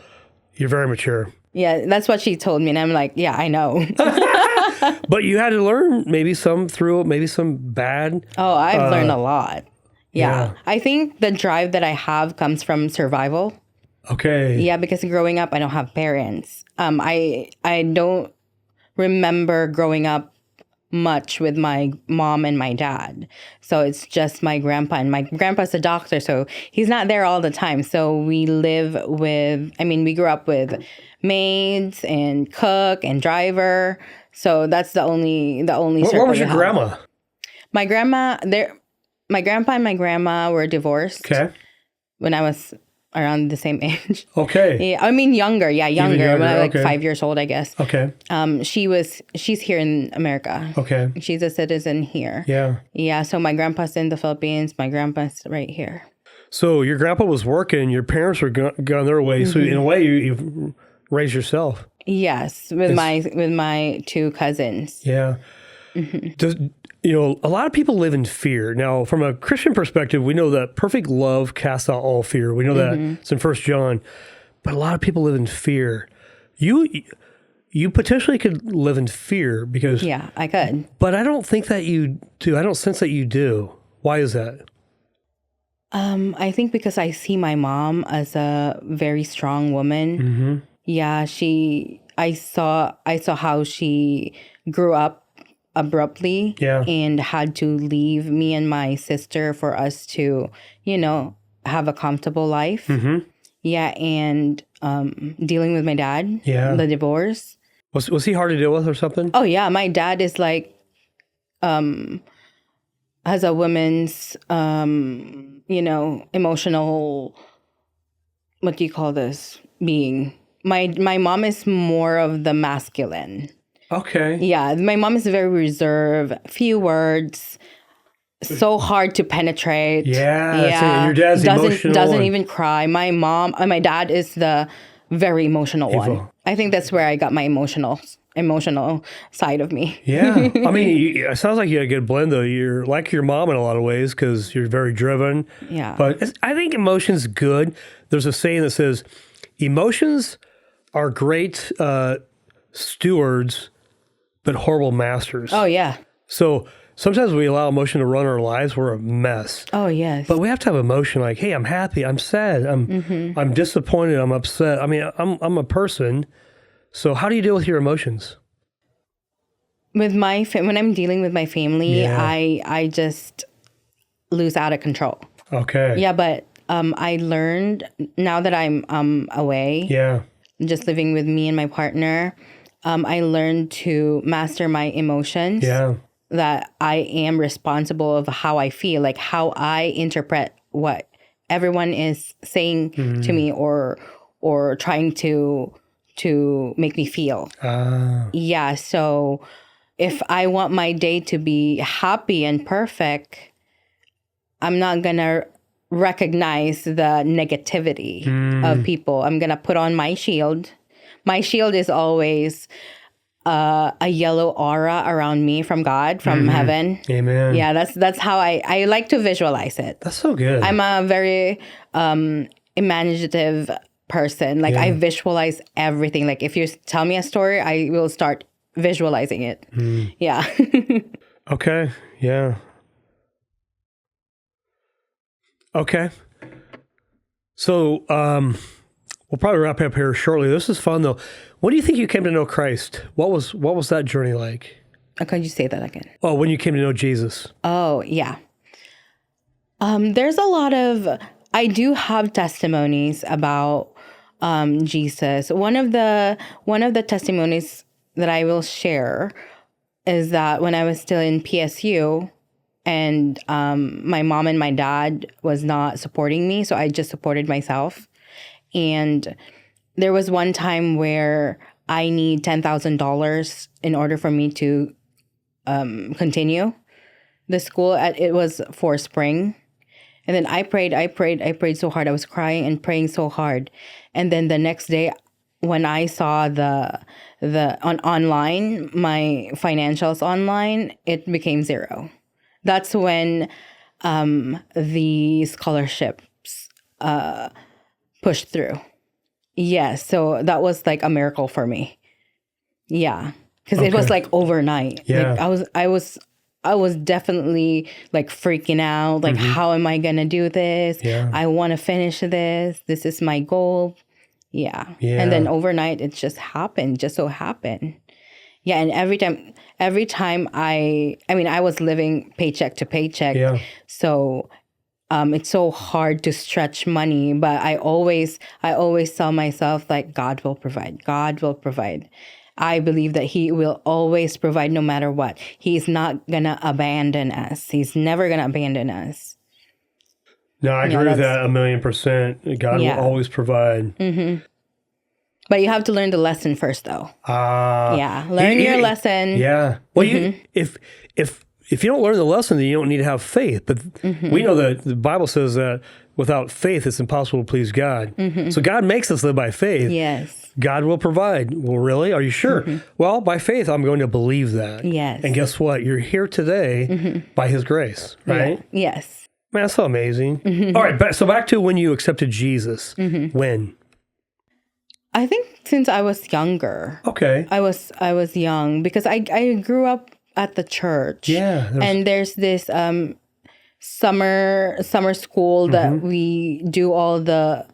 you're very mature. Yeah, that's what she told me. And I'm like, yeah, I know. But you had to learn maybe some bad. Oh, I've learned a lot. Yeah. I think the drive that I have comes from survival. Okay. Yeah, because growing up, I don't have parents. I don't remember growing up much with my mom and my dad. So it's just my grandpa, and my grandpa's a doctor, so he's not there all the time. So we we grew up with maids and cook and driver. So that's the only Where was your grandma? My grandpa and my grandma were divorced. Okay. When I was around the same age. Okay. Yeah, I mean younger. Yeah, younger. When I was like 5 years old, I guess. Okay. She's here in America. Okay. She's a citizen here. Yeah. Yeah. So my grandpa's in the Philippines. My grandpa's right here. So your grandpa was working. Your parents were gone their way. So in a way, you've raised yourself. Yes, with my 2 cousins. Yeah. A lot of people live in fear. Now, from a Christian perspective, we know that perfect love casts out all fear. We know that it's in 1 John. But a lot of people live in fear. You potentially could live in fear because... Yeah, I could. But I don't think that you do. I don't sense that you do. Why is that? I think because I see my mom as a very strong woman. Mm-hmm. Yeah, I saw how she grew up abruptly Yeah. and had to leave me and my sister for us to, have a comfortable life. Mm-hmm. Yeah, and dealing with my dad, Yeah. the divorce. Was he hard to deal with or something? Oh yeah, my dad is like has a woman's emotional, what do you call this, being. My mom is more of the masculine. Okay. Yeah, my mom is very reserved, few words, so hard to penetrate. Yeah. Your dad's emotional. Doesn't even cry. My dad is the very emotional one. I think that's where I got my emotional side of me. Yeah. I mean, it sounds like you had a good blend, though. You're like your mom in a lot of ways because you're very driven. Yeah. But I think emotion's good. There's a saying that says, emotions are great stewards, but horrible masters. Oh yeah. So sometimes we allow emotion to run our lives. We're a mess. Oh yes. But we have to have emotion like, hey, I'm happy, I'm sad, I'm disappointed, I'm upset. I mean, I'm a person. So how do you deal with your emotions? With when I'm dealing with my family, Yeah. I just lose out of control. Okay. Yeah, but I learned now that I'm away, Yeah. just living with me and my partner, I learned to master my emotions. Yeah. That I am responsible of how I feel, like how I interpret what everyone is saying to me or trying to make me feel. Yeah, so if I want my day to be happy and perfect, I'm not gonna recognize the negativity of people. I'm gonna put on my shield. My shield is always a yellow aura around me from God, from heaven. Amen. Yeah, that's how I like to visualize it. That's so good. I'm a very imaginative person. Like I visualize everything. Like if you tell me a story, I will start visualizing it. Yeah. Okay. Yeah. Okay. So we'll probably wrap up here shortly. This is fun though. When do you think you came to know Christ? What was that journey like? Could you say that again? Oh, when you came to know Jesus. Oh, yeah. There's a lot of, I do have testimonies about Jesus. One of the testimonies that I will share is that when I was still in PSU and my mom and my dad was not supporting me, so I just supported myself. And there was one time where I need $10,000 in order for me to continue the school. It was for spring. And then I prayed so hard. I was crying and praying so hard. And then the next day when I saw the online, my financials online, it became zero. That's when the scholarships pushed through. Yes, so that was like a miracle for me. Yeah, because it was like overnight. Yeah. Like I was definitely like freaking out. Like, how am I gonna do this? Yeah. I want to finish this. This is my goal. Yeah. Yeah. And then overnight, it just happened. Just so happened. Yeah, and every time I was living paycheck to paycheck. Yeah. So it's so hard to stretch money, but I always tell myself like God will provide. God will provide. I believe that He will always provide no matter what. He's not gonna abandon us. He's never gonna abandon us. No, I agree with that 1,000,000%. God will always provide. Mm-hmm. But you have to learn the lesson first, though. Learn your lesson. Yeah. Well, if you don't learn the lesson, then you don't need to have faith. But we know that the Bible says that without faith, it's impossible to please God. So God makes us live by faith. Yes. God will provide. Well, really? Are you sure? Well, by faith, I'm going to believe that. Yes. And guess what? You're here today by His grace, right? Yeah. Yes. Man, that's so amazing. All right. So back to when you accepted Jesus. When? I think since I was younger. Okay. I was young because I grew up at the church. Yeah. And there's this summer school that we do all the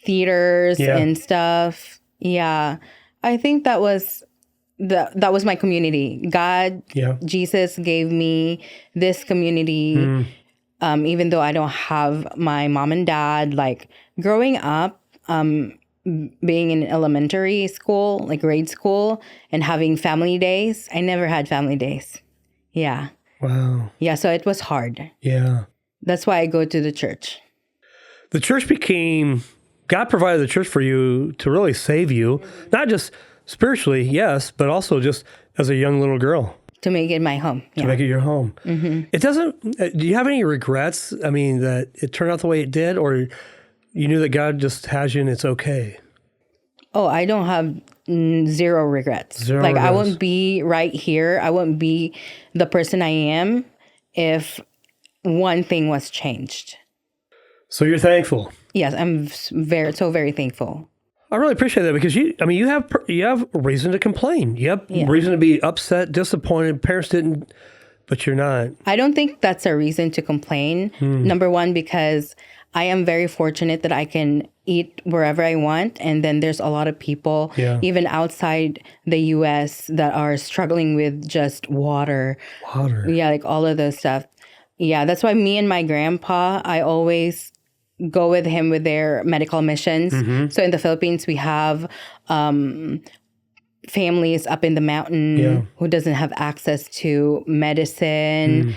theaters and stuff. Yeah. I think that was that was my community. God, Jesus gave me this community. Even though I don't have my mom and dad, like growing up, being in elementary school, like grade school, and having family days, I never had family days. Yeah. Wow. Yeah, so it was hard. Yeah. That's why I go to the church. The church God provided the church for you to really save you, not just spiritually, yes, but also just as a young little girl. To make it my home. To make it your home. It doesn't, do you have any regrets? I mean, that it turned out the way it did, or you knew that God just has you and it's okay? Oh, I don't have zero regrets. I wouldn't be right here. I wouldn't be the person I am if one thing was changed. So you're thankful? Yes, I'm very thankful. I really appreciate that because you have reason to complain. You have reason to be upset, disappointed. Parents didn't, but you're not. I don't think that's a reason to complain. Number one, because I am very fortunate that I can eat wherever I want. And then there's a lot of people, even outside the U.S., that are struggling with just water. Yeah, like all of those stuff. Yeah, that's why me and my grandpa, I always go with him with their medical missions. So in the Philippines, we have families up in the mountain who doesn't have access to medicine,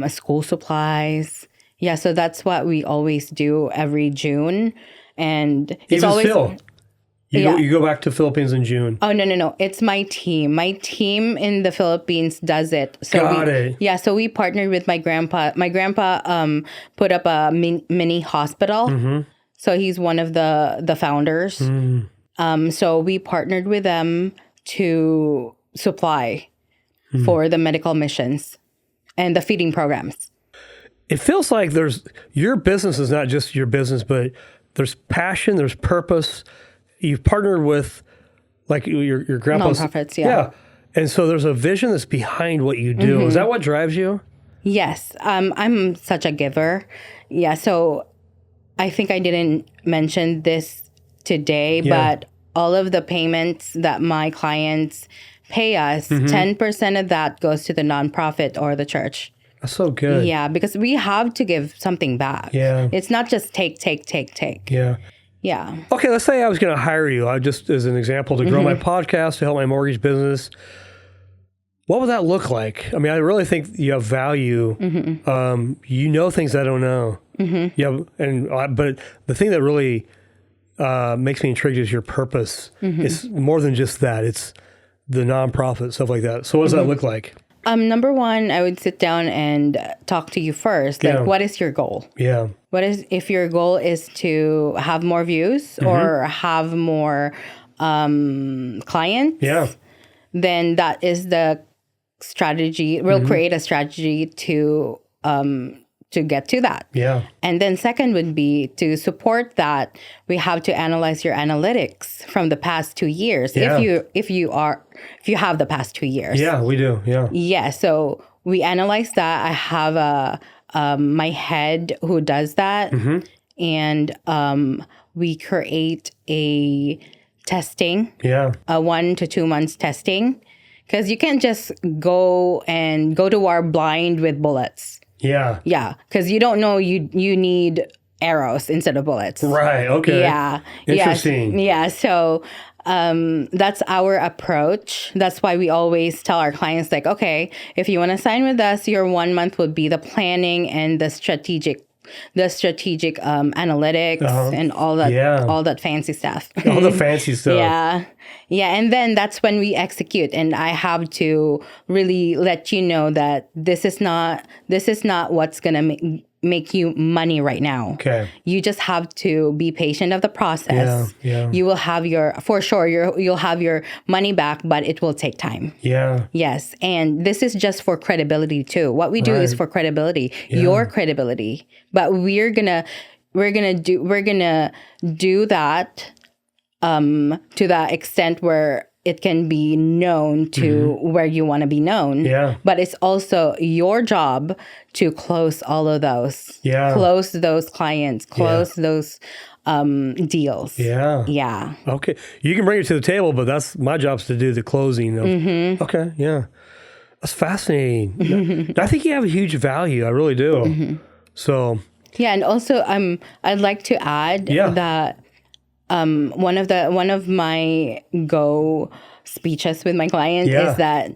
school supplies. Yeah, so that's what we always do every June. And it's even always... still, you go back to Philippines in June. Oh, no. It's my team. My team in the Philippines does it. So Got it. Yeah, so we partnered with my grandpa. My grandpa put up a mini hospital. So he's one of the founders. So we partnered with them to supply for the medical missions and the feeding programs. It feels like your business is not just your business, but there's passion, there's purpose. You've partnered with, like, your grandpa's... Nonprofits, yeah. And so there's a vision that's behind what you do. Is that what drives you? Yes. I'm such a giver. Yeah, so I think I didn't mention this today, but all of the payments that my clients pay us, 10% of that goes to the nonprofit or the church. That's so good. Yeah, because we have to give something back. Yeah. It's not just take. Yeah. Yeah. Okay, let's say I was going to hire you, just as an example, to grow my podcast, to help my mortgage business. What would that look like? I mean, I really think you have value. You know things I don't know. But the thing that really makes me intrigued is your purpose. It's more than just that. It's the nonprofit, stuff like that. So what does that look like? Number one, I would sit down and talk to you first. Like, what is your goal? Yeah. If your goal is to have more views or have more clients? Yeah. Then that is the strategy. We'll create a strategy to get to that. Yeah. And then second would be to support that. We have to analyze your analytics from the past 2 years. Yeah. If you have the past 2 years. Yeah, we do. Yeah. Yeah. So we analyze that. I have my head who does that. And we create a testing. Yeah. A 1 to 2 months testing. Because you can't just go to war blind with bullets. Yeah. Yeah. Because you don't know you need arrows instead of bullets. Right. Okay. Yeah. Interesting. Yeah. So that's our approach. That's why we always tell our clients, like, okay, if you want to sign with us, your 1 month would be the planning and the strategic analytics and all that fancy stuff. All the fancy stuff. Yeah. Yeah. And then that's when we execute. And I have to really let you know that this is not what's going to make you money right now. Okay. You just have to be patient of the process. Yeah. You will have you'll have your money back, but it will take time. Yeah. Yes. And this is just for credibility too. What we do is for credibility, your credibility. But we're gonna do that to the extent where it can be known to where you want to be known. Yeah. But it's also your job to close all of those. Yeah. Close those clients, close those deals. Yeah. Yeah. Okay. You can bring it to the table, but that's my job's to do the closing. Okay. Yeah. That's fascinating. I think you have a huge value. I really do. So. Yeah. And also, I'd like to add that one of my go speeches with my clients is that,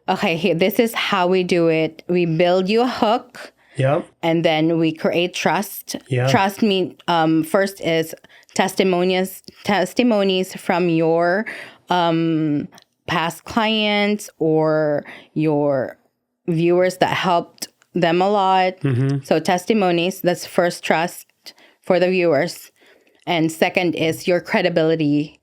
okay, here, this is how we do it. We build you a hook. Yeah. And then we create trust. Yeah. Trust me. First is testimonies from your past clients or your viewers that helped them a lot. So testimonies, that's first trust for the viewers. And second is your credibility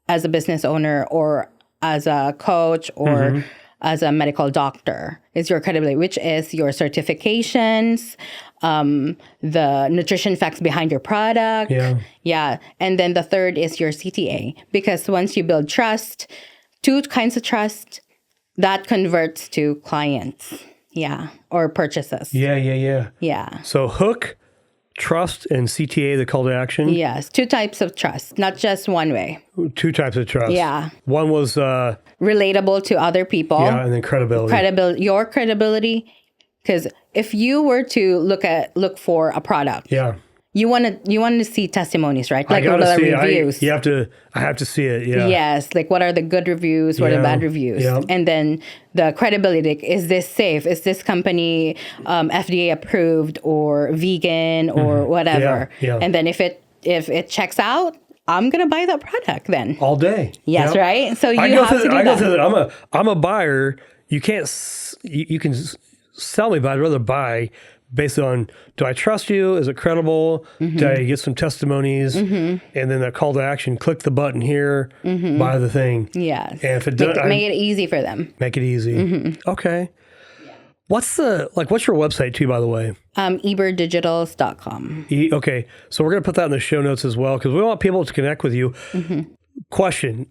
as a business owner or as a coach or as a medical doctor is your credibility, which is your certifications, the nutrition facts behind your product. Yeah. And then the third is your CTA, because once you build trust, two kinds of trust, that converts to clients. Yeah. Or purchases. Yeah. So hook, trust, and CTA, the call to action? Yes. Two types of trust, not just one way. Two types of trust. Yeah. One was... relatable to other people. Yeah, and then credibility. Your credibility. Because if you were to look for a product, you want to see testimonies, right? Like what are the reviews? I have to see it. Yeah. Yes, like what are the good reviews? What are the bad reviews? Yeah. And then the credibility. Like, is this safe? Is this company FDA approved or vegan or whatever? Yeah. And then if it checks out, I'm gonna buy that product then. All day. Yes, right. So you have to do that. I'm a buyer. You can't. You can sell me, but I'd rather buy based on, do I trust you? Is it credible? Do I get some testimonies? And then the call to action, click the button here, buy the thing. Yes. And if it does, make it easy for them. Make it easy. Okay. What's your website too, by the way? Yberdigitals.com. Okay. So we're going to put that in the show notes as well, because we want people to connect with you. Question.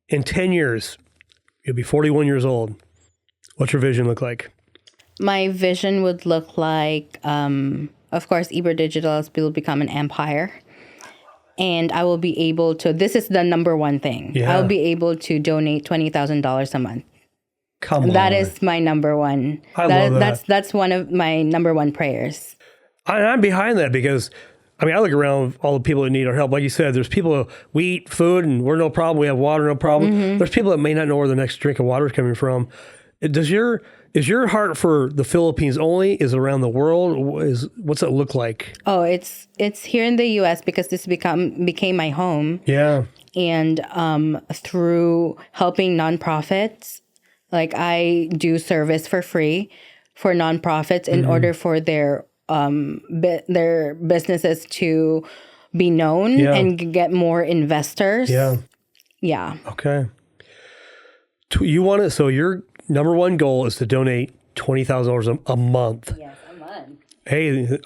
In 10 years, you'll be 41 years old. What's your vision look like? My vision would look like, of course, Yber Digitals will become an empire. And I will be able to, this is the number one thing. Yeah. I'll be able to donate $20,000 a month. Come on. That is my number one. I love that. That's one of my number one prayers. I'm behind that because, I look around all the people that need our help. Like you said, there's people, we eat food and we're no problem. We have water, no problem. There's people that may not know where the next drink of water is coming from. Is your heart for the Philippines only? Is it around the world? What's it look like? Oh, it's here in the U.S. because this became my home. Yeah. And through helping nonprofits, like I do service for free for nonprofits in order for their businesses to be known and get more investors. Yeah. Okay. You want it, so your number one goal is to donate $20,000 a month. Yes, a month. Hey,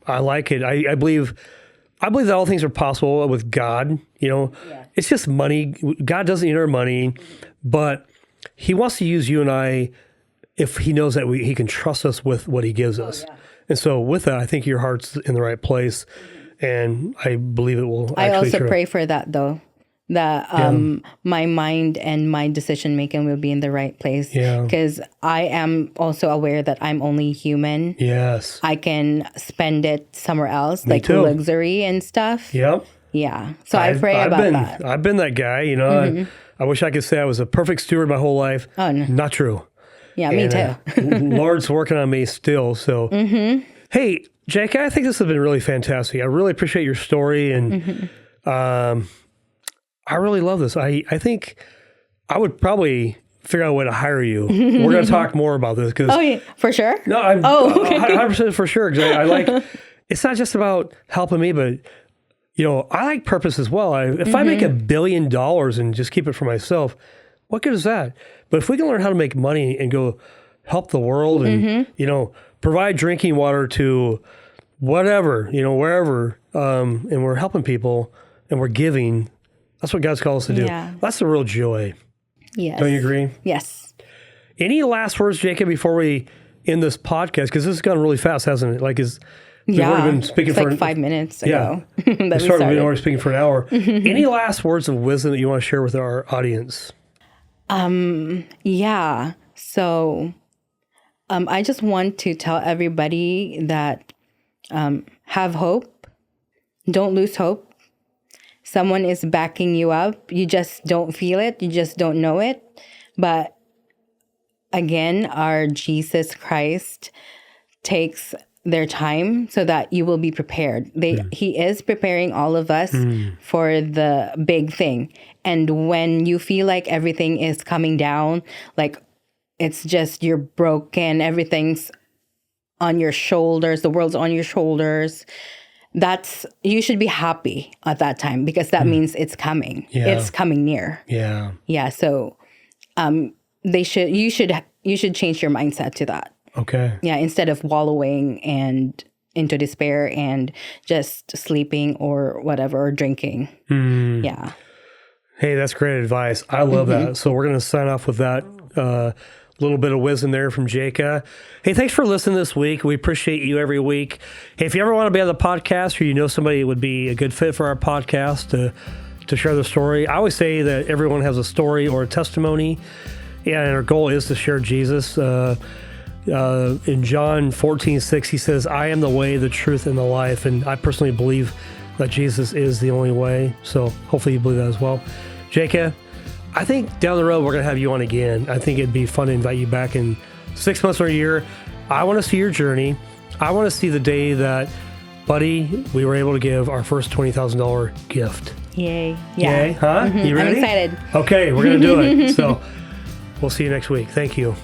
I like it. I believe that all things are possible with God. It's just money. God doesn't need our money, but He wants to use you and I if He knows that He can trust us with what He gives us. And so with that, I think your heart's in the right place, and I believe it will. I also pray for that though. That my mind and my decision making will be in the right place. Because I am also aware that I'm only human. Yes. I can spend it somewhere else, like luxury and stuff. Yep. Yeah. So I pray about that. I've been that guy, I wish I could say I was a perfect steward my whole life. Oh, no. Not true. Yeah, me too. Lord's working on me still. So, hey, Jaika, I think this has been really fantastic. I really appreciate your story, and I really love this. I think I would probably figure out a way to hire you. We're going to talk more about this. Oh, yeah, for sure? No, I'm okay. 100% for sure. 'Cause I like, it's not just about helping me, but, I like purpose as well. If I make $1 billion and just keep it for myself, what good is that? But if we can learn how to make money and go help the world and, provide drinking water to whatever, wherever, and we're helping people and we're giving, that's what God's called us to do. Yeah. That's the real joy. Yes. Don't you agree? Yes. Any last words, Jacob, before we end this podcast? Because this has gone really fast, hasn't it? Like, we've already been speaking it's for like 5 minutes ago. that we we started. started. We've already speaking for an hour. Any last words of wisdom that you want to share with our audience? Yeah. So I just want to tell everybody that have hope. Don't lose hope. Someone is backing you up. You just don't feel it. You just don't know it. But again, our Jesus Christ takes their time so that you will be prepared. He is preparing all of us for the big thing. And when you feel like everything is coming down, like it's just you're broken, everything's on your shoulders, the world's on your shoulders, you should be happy at that time, because that means it's coming. Yeah. It's coming near. Yeah. Yeah. So you should change your mindset to that. Okay. Yeah, instead of wallowing and into despair and just sleeping or whatever, or drinking. Yeah. Hey, that's great advice. I love that. So we're going to sign off with that little bit of wisdom there from Jaika. Hey, thanks for listening this week. We appreciate you every week. Hey, if you ever want to be on the podcast, or you know somebody that would be a good fit for our podcast to share their story, I always say that everyone has a story or a testimony. Yeah, and our goal is to share Jesus. In John 14:6, he says, I am the way, the truth, and the life. And I personally believe that Jesus is the only way. So hopefully you believe that as well. Jaika, I think down the road we're going to have you on again. I think it'd be fun to invite you back in 6 months or a year. I want to see your journey. I want to see the day that, buddy, we were able to give our first $20,000 gift. Yay. Yeah. Yay, huh? You ready? I'm excited. Okay, we're going to do it. So we'll see you next week. Thank you.